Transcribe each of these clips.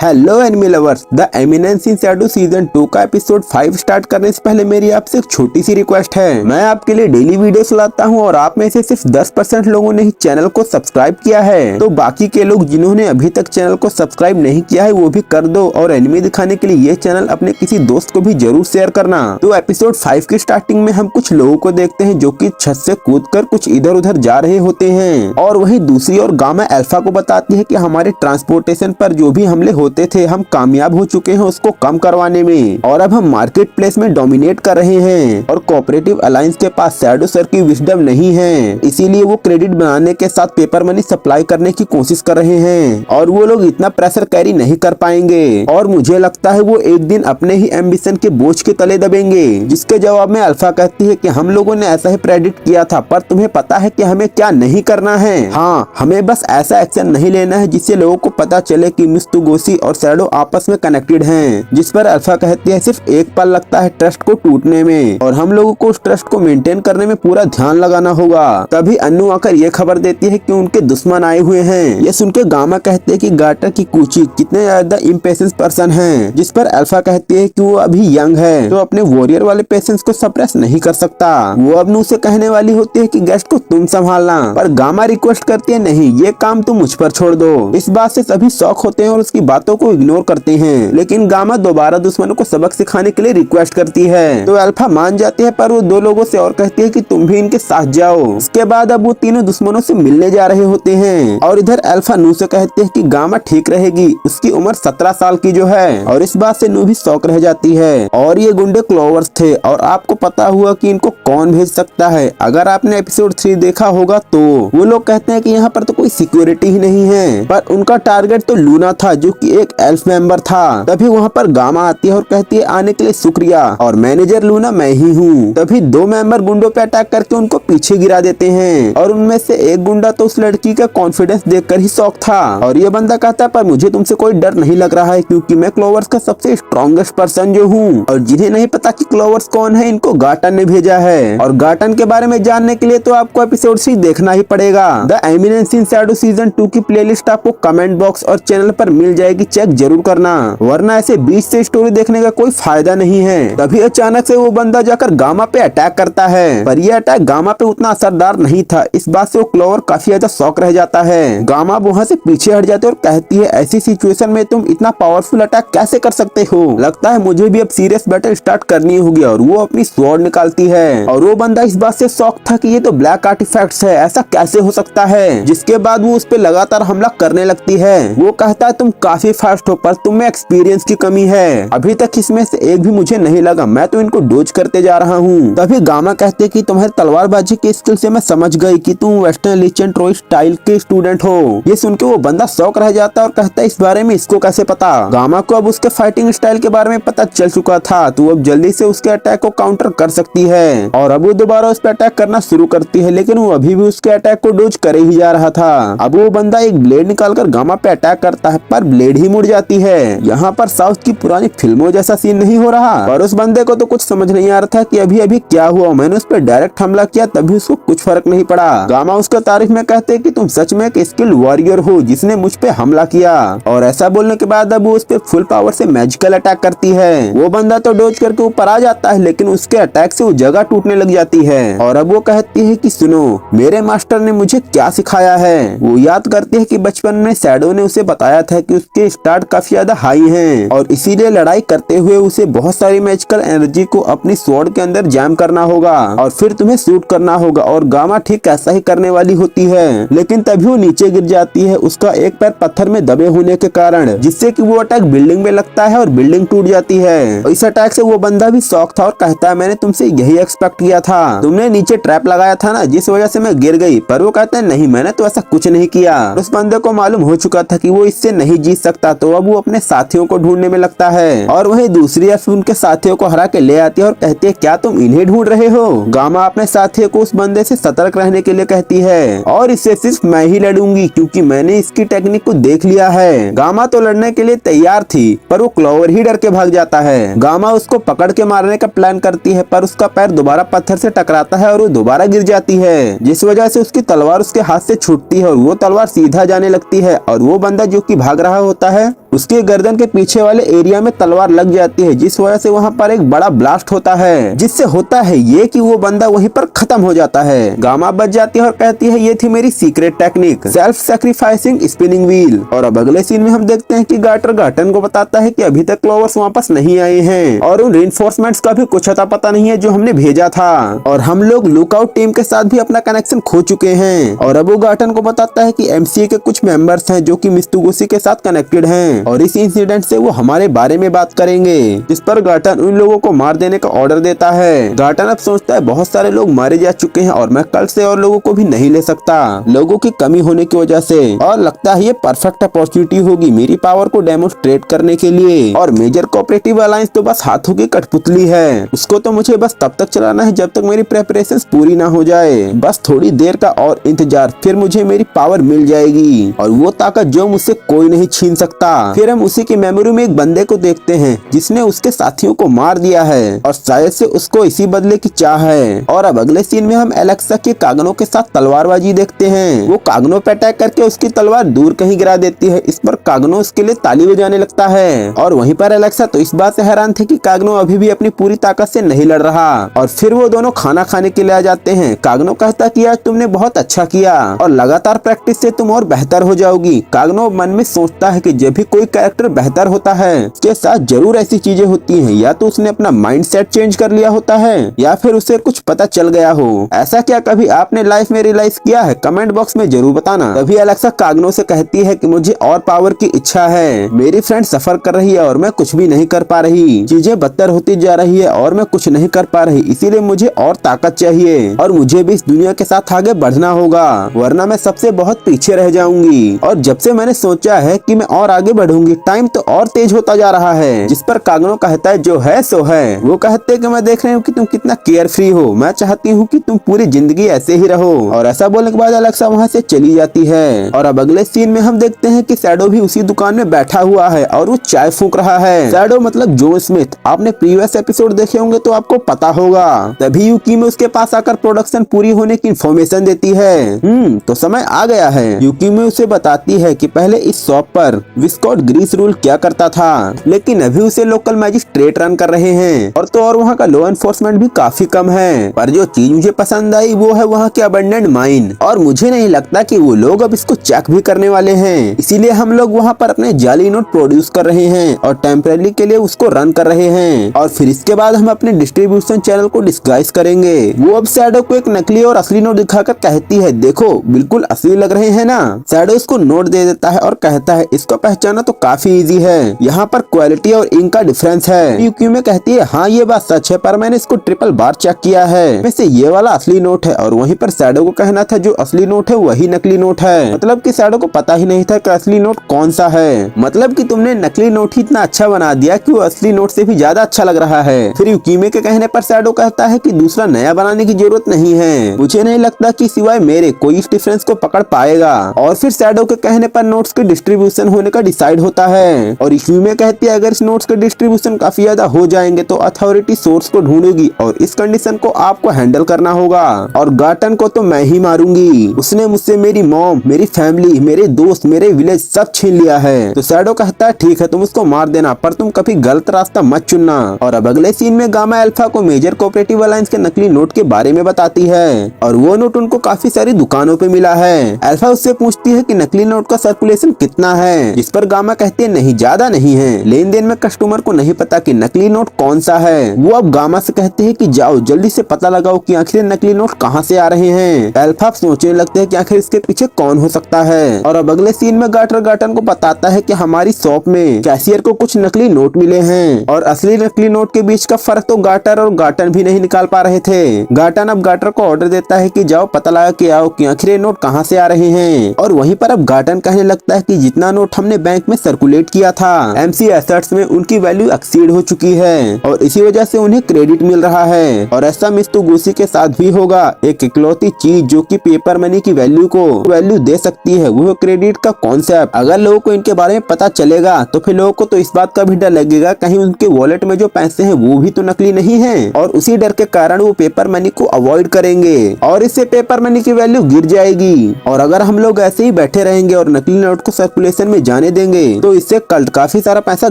Hello enemy lovers, the eminence in Shadow season 2 का episode 5 start करने से पहले मेरी आपसे एक छोटी सी रिक्वेस्ट है। मैं आपके लिए डेली वीडियोस लाता हूं और आप में से सिर्फ 10% लोगों ने ही चैनल को सब्सक्राइब किया है, तो बाकी के लोग जिन्होंने अभी तक चैनल को सब्सक्राइब नहीं किया है वो भी कर दो और एनिमी दिखाने के लिए ये चैनल अपने किसी दोस्त को भी जरूर शेयर करना। तो एपिसोड 5 की स्टार्टिंग में हम कुछ लोगों को देखते हैं जो की छत से कूदकर कुछ इधर उधर जा रहे होते हैं, और वही दूसरी ओर गामा अल्फा को बताती है कि हमारे ट्रांसपोर्टेशन पर जो भी हमले होते थे हम कामयाब हो चुके हैं उसको कम करवाने में, और अब हम मार्केट प्लेस में डोमिनेट कर रहे हैं और कोऑपरेटिव अलायंस के पास शैडो सर की विजडम नहीं है, इसीलिए वो क्रेडिट बनाने के साथ पेपर मनी सप्लाई करने की कोशिश कर रहे हैं और वो लोग इतना प्रेशर कैरी नहीं कर पाएंगे और मुझे लगता है वो एक दिन अपने ही एम्बिशन के बोझ के तले दबेंगे। जिसके जवाब में अल्फा कहती है कि हम लोगों ने ऐसा ही प्रेडिक्ट किया था, पर तुम्हें पता है कि हमें क्या नहीं करना है। हाँ, हमें बस ऐसा एक्शन नहीं लेना है जिससे लोगों को पता चले कि मिस्तुगोशी और शैडो आपस में कनेक्टेड हैं। जिस पर अल्फा कहती है सिर्फ एक पल लगता है ट्रस्ट को टूटने में और हम लोगों को उस ट्रस्ट को मेंटेन करने में पूरा ध्यान लगाना होगा। तभी अन्नू आकर ये खबर देती है कि उनके दुश्मन आए हुए हैं। ये सुनकर गामा कहते हैं कि गाटर की कूची कितने ज्यादा इम्पेशेंस पर्सन है, जिस पर अल्फा कहती है कि वो अभी यंग है तो अपने वॉरियर वाले पेशेंस को सप्रेस नहीं कर सकता। वो अब नू से कहने वाली होती है कि गेस्ट को तुम संभालना, पर गामा रिक्वेस्ट करती है नहीं, ये काम तुम मुझ पर छोड़ दो। इस बात से सभी शॉक होते हैं और उसकी बातों को इग्नोर करते हैं, लेकिन गामा दोबारा दुश्मनों को सबक सिखाने के लिए रिक्वेस्ट करती है तो अल्फा मान जाती है, पर वो दो लोगों से और कहती है कि तुम भी इनके साथ जाओ। इसके बाद अब वो तीनों दुश्मनों से मिलने जा रहे होते हैं और इधर अल्फा नू से कहते हैं कि गामा ठीक रहेगी, उसकी उम्र 17 साल की जो है, और इस बात से नू भी शौक रह जाती है। और ये गुंडे क्लोवर्स थे और आपको पता हुआ कि इनको कौन भेज सकता है। अगर आपने एपिसोड 3 देखा होगा तो वो लोग कहते हैं कि यहाँ पर तो कोई सिक्योरिटी ही नहीं है, पर उनका टारगेट तो लूना था जो कि एक एल्फ मेंबर था। तभी वहाँ पर गामा आती है और कहती है आने के लिए शुक्रिया और मैनेजर लूना मैं ही हूँ। तभी दो मेंबर गुंडों पे अटैक करके उनको पीछे गिरा देते हैं और उनमें से एक गुंडा तो उस लड़की का कॉन्फिडेंस देखकर ही शॉक था और ये बंदा कहता है पर मुझे तुमसे कोई डर नहीं लग रहा है क्योंकि मैं क्लोवर्स का सबसे स्ट्रॉन्गेस्ट पर्सन जो हूँ। और जिन्हें नहीं पता कि क्लोवर्स कौन है, इनको गाटन ने भेजा है और गाटन के बारे में जानने के लिए तो आपको एपिसोड 3 देखना ही पड़ेगा। The eminence in Shadow season 2 की प्लेलिस्ट आपको कमेंट बॉक्स और चैनल पर मिल जाएगी, चेक जरूर करना, वरना ऐसे बीच से स्टोरी देखने का कोई फायदा नहीं है। तभी अचानक से वो बंदा जाकर गामा पे अटैक करता है, पर ये अटैक गामा पे उतना असरदार नहीं था। इस बात से वो क्लोवर काफी ज्यादा शॉक रह जाता है। गामा वहाँ से पीछे हट जाते और कहती है ऐसी सिचुएशन में तुम इतना पावरफुल अटैक कैसे कर सकते हो, लगता है मुझे भी अब सीरियस बैटल स्टार्ट करनी होगी। और वो अपनी स्वॉर्ड निकालती है और वो बंदा इस बात से शॉक था कि ये तो ब्लैक आर्टिफैक्ट्स है, ऐसा कैसे हो सकता है। जिसके बाद वो उस पे लगातार हमला करने लगती है। वो कहता है तुम काफी फास्ट हो पर तुम में एक्सपीरियंस की कमी है, अभी तक इसमें से एक भी मुझे नहीं लगा, मैं तो इनको डोज करते जा रहा हूँ। तभी गामा कहते कि तुम्हारी तलवारबाजी के स्किल से मैं समझ गई कि तुम वेस्टर्न लीचेंट ट्रोय स्टाइल के स्टूडेंट हो। ये सुन के वो बंदा शौक रह जाता है और कहता है इस बारे में इसको कैसे पता। गामा को अब उसके फाइटिंग स्टाइल के बारे में पता चल चुका था, तो अब जल्दी से उसके अटैक को काउंटर कर सकती है और अब वो दोबारा उस पर अटैक करना शुरू करती है, लेकिन वो अभी भी उसके अटैक को डोज करे ही जा रहा था। अब वो बंदा एक ब्लेड निकालकर गामा पे अटैक करता है, पर ब्लेड ही मुड़ जाती है। यहाँ पर साउथ की पुरानी फिल्मों जैसा सीन नहीं हो रहा, पर उस बंदे को तो कुछ समझ नहीं आ रहा था कि अभी अभी क्या हुआ। मैंने उस पर डायरेक्ट हमला किया तभी उसको कुछ फर्क नहीं पड़ा। गामा उसका तारीफ में कहते कि तुम सच में एक स्किल्ड वॉरियर हो जिसने मुझ पे हमला किया, और ऐसा बोलने के बाद अब वो उस पे फुल पावर से मैजिकल अटैक करती है। वो बंदा तो डोज करके ऊपर आ जाता है, लेकिन उसके अटैक से वो जगह टूटने लग जाती है और अब वो कहती है कि सुनो मेरे मास्टर ने मुझे क्या सिखाया है। वो याद करती है कि बचपन में शैडो ने उसे बताया था कि उसके स्टार्ट काफी ज्यादा हाई हैं और इसीलिए लड़ाई करते हुए उसे बहुत सारी मैजिकल एनर्जी को अपनी स्वॉर्ड के अंदर जैम करना होगा और फिर तुम्हें शूट करना होगा। और गामा ठीक ऐसा ही करने वाली होती है, लेकिन तभी वो नीचे गिर जाती है उसका एक पैर पत्थर में दबे होने के कारण, जिससे कि वो अटैक बिल्डिंग में लगता है और बिल्डिंग टूट जाती है। इस अटैक से वो बंदा भी शॉक था और कहता है मैंने तुमसे यही एक्सपेक्ट किया था, तुमने नीचे ट्रैप लगाया था ना जिस वजह से मैं गिर गई। पर वो कहता है नहीं मैंने तो ऐसा कुछ नहीं किया। उस बंदे को मालूम हो चुका था कि वो इससे नहीं जीत सकता, तो अब वो अपने साथियों को ढूंढने में लगता है और वही दूसरी तरफ उनके साथियों को हरा के ले आती है और कहती है क्या तुम इन्हें ढूंढ रहे हो। गामा अपने साथियों को उस बंदे से सतर्क रहने के लिए कहती है और इससे सिर्फ मैं ही लड़ूंगी क्योंकि मैंने इसकी टेक्निक को देख लिया है। गामा तो लड़ने के लिए तैयार थी, पर वो क्लोवर ही डर के भाग जाता है। गामा उसको पकड़ के मारने का प्लान करती है, पर उसका पैर दोबारा पत्थर से टकराता है और वो दोबारा गिर जाती है, जिस वजह से उसकी तलवार उसके हाथ से छूटती है और वो तलवार सीधा जाने लगती है और वो बंदा जो कि भाग रहा होता है उसके गर्दन के पीछे वाले एरिया में तलवार लग जाती है, जिस वजह से वहाँ पर एक बड़ा ब्लास्ट होता है, जिससे होता है ये कि वो बंदा वहीं पर खत्म हो जाता है। गामा बच जाती है और कहती है ये थी मेरी secret technique, self sacrificing spinning wheel. और अब अगले सीन में हम देखते हैं कि गाटर गार्टन को बताता है कि अभी तक क्लोवर्स वापस नहीं आए हैं और उन रिइंफोर्समेंट्स का भी कुछ अता पता नहीं है जो हमने भेजा था, और हम लोग लुकआउट टीम के साथ भी अपना कनेक्शन खो चुके हैं। और अब वो गार्टन को बताता है कि एमसीए के कुछ मेंबर्स हैं जो कि मित्सुबिशी के साथ कनेक्टेड हैं और इस इंसिडेंट से वो हमारे बारे में बात करेंगे, जिस पर गार्टन उन लोगों को मार देने का ऑर्डर देता है। गार्टन अब सोचता है बहुत सारे लोग मारे जा चुके हैं और मैं कल से और लोगों को भी नहीं ले सकता, लोगों की कमी होने की वजह से, और लगता है ये परफेक्ट अपॉर्चुनिटी होगी मेरी पावर को डेमोन्स्ट्रेट करने के लिए। और मेजर कोऑपरेटिव अलायंस तो बस हाथों की कठपुतली है, उसको तो मुझे बस तब तक चलाना है जब तक मेरी प्रेपरेशंस पूरी ना हो जाए, बस थोड़ी देर का और इंतजार, फिर मुझे मेरी पावर मिल जाएगी और वो ताकत जो मुझसे कोई नहीं छीन सकता। फिर हम उसी की मेमोरी में एक बंदे को देखते हैं जिसने उसके साथियों को मार दिया है और शायद से उसको इसी बदले की चाह है। और अब अगले सीन में हम एलेक्सा के कागनों के साथ तलवारबाजी देखते हैं, वो कागनों पे अटैक करके उसकी तलवार दूर कहीं गिरा देती है, इस पर कागनो उसके लिए ताली बजाने लगता है। और वहीं पर एलेक्सा तो इस बात से हैरान थे कि कागनो अभी भी अपनी पूरी ताकत से नहीं लड़ रहा, और फिर वो दोनों खाना खाने के लिए आ जाते हैं। कागनो कहता कि आज तुमने बहुत अच्छा किया और लगातार प्रैक्टिस से तुम और बेहतर हो जाओगी। कागनो मन में सोचता है कि जब भी कोई कैरेक्टर बेहतर होता है उसके साथ जरूर ऐसी चीजें होती हैं, या तो उसने अपना माइंडसेट चेंज कर लिया होता है या फिर उसे कुछ पता चल गया हो। ऐसा क्या कभी आपने लाइफ में रियलाइज किया है? कमेंट बॉक्स में जरूर बताना। तभी एलेक्सा कागनो से कहती है कि मुझे और पावर की इच्छा है, मेरी फ्रेंड सफर कर रही है और मैं कुछ भी नहीं कर पा रही, चीजें बदतर होती जा रही है और मैं कुछ नहीं कर पा रही, इसीलिए मुझे और ताकत चाहिए और मुझे भी इस दुनिया के साथ आगे बढ़ना होगा, वरना मैं सबसे बहुत पीछे रह जाऊंगी। और जब से मैंने सोचा है कि मैं और आगे बढ़ूंगी, टाइम तो और तेज होता जा रहा है। जिस पर कागनो कहता है जो है सो है। वो कहते हैं कि मैं देख रही हूँ कि तुम कितना केयर फ्री हो, मैं चाहती हूँ कि तुम पूरी जिंदगी ऐसे ही रहो। और ऐसा बोलने के बाद एलेक्सा वहाँ से चली जाती है। और अब अगले सीन में हम देखते हैं कि शैडो भी उसी दुकान में बैठा हुआ है और वो चाय फूंक रहा है। शैडो मतलब जो स्मिथ, आपने प्रीवियस एपिसोड देखे होंगे तो आपको पता होगा। तभी यूकी में उसके पास आकर प्रोडक्शन पूरी होने की इन्फॉर्मेशन देती है। तो समय आ गया है। यूकी में उसे बताती है कि पहले इस शॉप पर विस्कॉट ग्रीस रूल क्या करता था, लेकिन अभी उसे लोकल मैजिस्ट्रेट रन कर रहे हैं और तो और वहाँ का लॉ एनफोर्समेंट भी काफी कम है। पर जो चीज मुझे पसंद आई वो है वहाँ के अबंडेंट माइन, और मुझे नहीं लगता कि वो लोग अब इसको चेक भी करने वाले हैं, इसीलिए हम लोग वहाँ पर अपने जाली नोट प्रोड्यूस कर रहे हैं और टेम्परेरी के लिए उसको रन कर रहे हैं। और फिर इसके बाद हम अपने डिस्ट्रीब्यूशन चैनल को डिस्गाइज करेंगे। वो अब शैडो को एक नकली और असली नोट दिखाकर कहती है देखो बिल्कुल असली लग रहे हैं ना। शैडो इसको नोट दे देता है और कहता है इसको पहचाना तो काफी इजी है, यहाँ पर क्वालिटी और इंक का डिफरेंस है। यूकी में कहती है हाँ ये बात सच है, पर मैंने इसको ट्रिपल बार चेक किया है, वैसे ये वाला असली नोट है। और वहीं पर शैडो को कहना था जो असली नोट है वही नकली नोट है, मतलब कि शैडो को पता ही नहीं था कि असली नोट कौन सा है, मतलब कि तुमने नकली नोट ही इतना अच्छा बना दिया कि वो असली नोट से भी ज्यादा अच्छा लग रहा है। फिर यूकीमे के कहने पर शैडो कहता है कि दूसरा नया बनाने की जरूरत नहीं है, मुझे नहीं लगता कि सिवाय मेरे कोई इस डिफरेंस को पकड़ पाएगा। और फिर शैडो के कहने पर नोट्स के डिस्ट्रीब्यूशन होने का डिसाइड होता है और यूकीमे कहती है अगर इस नोट्स के डिस्ट्रीब्यूशन काफी ज्यादा हो जाएंगे तो अथॉरिटी सोर्स को ढूंढेगी और इस कंडीशन को आपको हैंडल करना होगा, और गार्टन को तो मैं ही मारूंगी, उसने मुझसे मेरी मॉम, मेरी फैमिली, मेरे दोस्त, मेरे विलेज सब छीन लिया है। तो शैडो कहता है ठीक है तुम उसको मार देना, पर तुम कभी गलत रास्ता मत चुनना। और अब अगले सीन में गामा अल्फा को मेजर कोऑपरेटिव अलायंस के नकली नोट के बारे में बताती है और वो नोट उनको काफी सारी दुकानों पे मिला है। अल्फा उससे पूछती है कि नकली नोट का सर्कुलेशन कितना है, जिस पर गामा कहती है नहीं ज्यादा नहीं है, लेन देन में कस्टमर को नहीं पता कि नकली नोट कौन सा है। वो अब गामा से कहते हैं कि जाओ जल्दी से पता लगाओ कि आखिर नकली नोट कहाँ से आ रहे हैं। अल्फा सोचने लगते हैं कि आखिर इसके पीछे कौन हो सकता है। और अब अगले सीन में गार्टन को बताता है कि हमारी शॉप में कैशियर को कुछ नकली नोट मिले हैं और असली नकली नोट के बीच का फर्क तो गार्टन भी नहीं निकाल पा रहे थे। गार्टन अब गार्टर को ऑर्डर देता है कि जाओ पता लगा के आओ कि आखिर ये नोट कहाँ से आ रहे हैं। और वहीं पर अब गार्टन कहने लगता है कि जितना नोट हमने बैंक में सर्कुलेट किया था एमसी एसेट्स में उनकी वैल्यू एक्सीड हो चुकी है और इसी वजह से उन्हें क्रेडिट मिल रहा है। और ऐसा मित्सुबिशी के साथ भी होगा। एक इकलौती चीज जो कि पेपर मनी की वैल्यू को वैल्यू दे सकती है वो क्रेडिट का कॉन्सेप्ट। अगर लोगों को इनके बारे में पता चलेगा तो फिर लोगों को तो इस बात का भी डर लगेगा कहीं उनके वॉलेट में जो पैसे हैं वो भी तो नकली नहीं है, और उसी डर के कारण वो पेपर मनी को अवॉइड करेंगे और इससे पेपर मनी की वैल्यू गिर जाएगी। और अगर हम लोग ऐसे ही बैठे रहेंगे और नकली नोट को सर्कुलेशन में जाने देंगे तो इससे कल्ट काफी सारा पैसा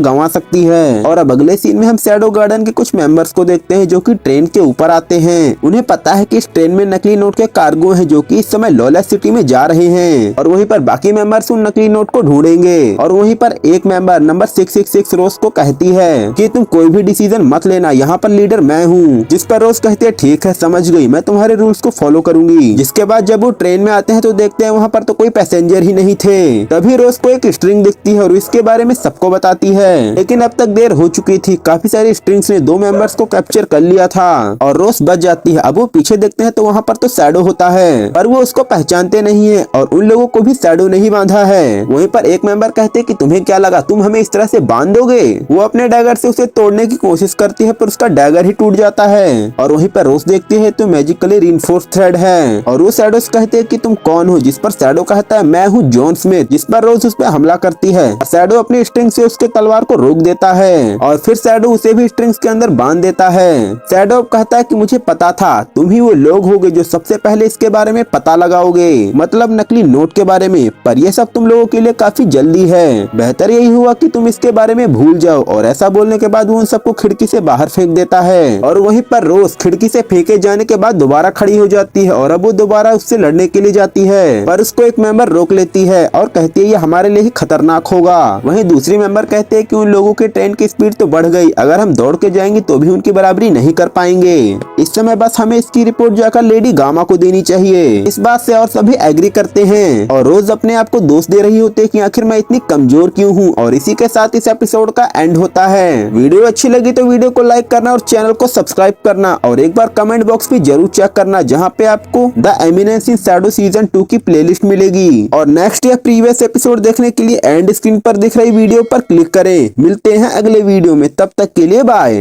गंवा सकती है। और अब अगले सीन में हम शैडो गार्डन के कुछ मेंबर्स को देखते हैं जो कि ट्रेन के ऊपर आते हैं। उन्हें पता है कि इस ट्रेन में नकली नोट के कार्गो हैं जो कि इस समय लॉलेस सिटी में जा रहे हैं और वहीं पर बाकी मेंबर्स उन नकली नोट को ढूंढेंगे। और वहीं पर एक मेंबर नंबर 666 रोज को कहती है कि तुम कोई भी डिसीजन मत लेना, यहाँ पर लीडर मैं हूँ। जिस पर रोज कहती है ठीक है समझ गई, मैं तुम्हारे रूल्स को फॉलो करूंगी। जिसके बाद जब वो ट्रेन में आते हैं तो देखते हैं वहाँ पर तो कोई पैसेंजर ही नहीं थे। तभी रोज को एक स्ट्रिंग दिखती है और इसके बारे में सबको बताती है, लेकिन अब तक देर हो चुकी थी। काफी सारी स्ट्रिंग्स ने 2 मेंबर्स को कैप्चर कर लिया था और रोज बच जाती है। अब वो पीछे देखते हैं तो वहाँ पर तो शैडो होता है, पर वो उसको पहचानते नहीं है और उन लोगों को भी शैडो नहीं बांधा है। वहीं पर एक मेंबर कहते कि तुम्हें क्या लगा तुम हमें इस तरह से बांध दोगे। वो अपने डैगर से उसे तोड़ने की कोशिश करती है पर उसका डैगर ही टूट जाता है। और वहीं पर रोज देखती है तो मैजिकली रीइंफोर्स थ्रेड है और वो शैडो से कहते हैं कि तुम कौन हो। जिस पर शैडो कहता है मैं हूँ जॉन स्मिथ। जिस पर रोज उस पर हमला करती है। शैडो अपनी स्ट्रिंग से उसके तलवार को रोक देता है और फिर शैडो उसे भी स्ट्रिंग्स के अंदर बांध देता है। शैडो कहता है कि मुझे पता था तुम ही वो लोग होगे जो सबसे पहले इसके बारे में पता लगाओगे, मतलब नकली नोट के बारे में, पर यह सब तुम लोगों के लिए काफी जल्दी है। बेहतर यही हुआ कि तुम इसके बारे में भूल जाओ। और ऐसा बोलने के बाद वो उन सबको खिड़की से बाहर फेंक देता है। और वहीं पर रोज खिड़की से फेंके जाने के बाद दोबारा खड़ी हो जाती है और अब वो दोबारा उससे लड़ने के लिए जाती है, पर उसको एक मेंबर रोक लेती है और कहती है ये हमारे लिए ही खतरनाक होगा। वहीं दूसरी मेंबर कहते हैं कि उन लोगों के ट्रेन की स्पीड तो बढ़ गई, अगर हम दौड़ के जाएंगे तो भी उनकी बराबरी नहीं कर पाएंगे। इस समय बस हमें इसकी रिपोर्ट जाकर लेडी गामा को देनी चाहिए। इस बात से और सभी एग्री करते हैं और रोज अपने आप को दोष दे रही होती है कि आखिर मैं इतनी कमजोर क्यों हूँ। और इसी के साथ इस एपिसोड का एंड होता है। वीडियो अच्छी लगी तो वीडियो को लाइक करना और चैनल को सब्सक्राइब करना और एक बार कमेंट बॉक्स भी जरूर चेक करना जहाँ पे आपको the eminence in Shadow season 2 की प्लेलिस्ट मिलेगी। और नेक्स्ट या प्रीवियस एपिसोड देखने के लिए एंड स्क्रीन पर दिख रही वीडियो पर क्लिक करें। मिलते हैं अगले वीडियो में, तब तक के लिए बाय।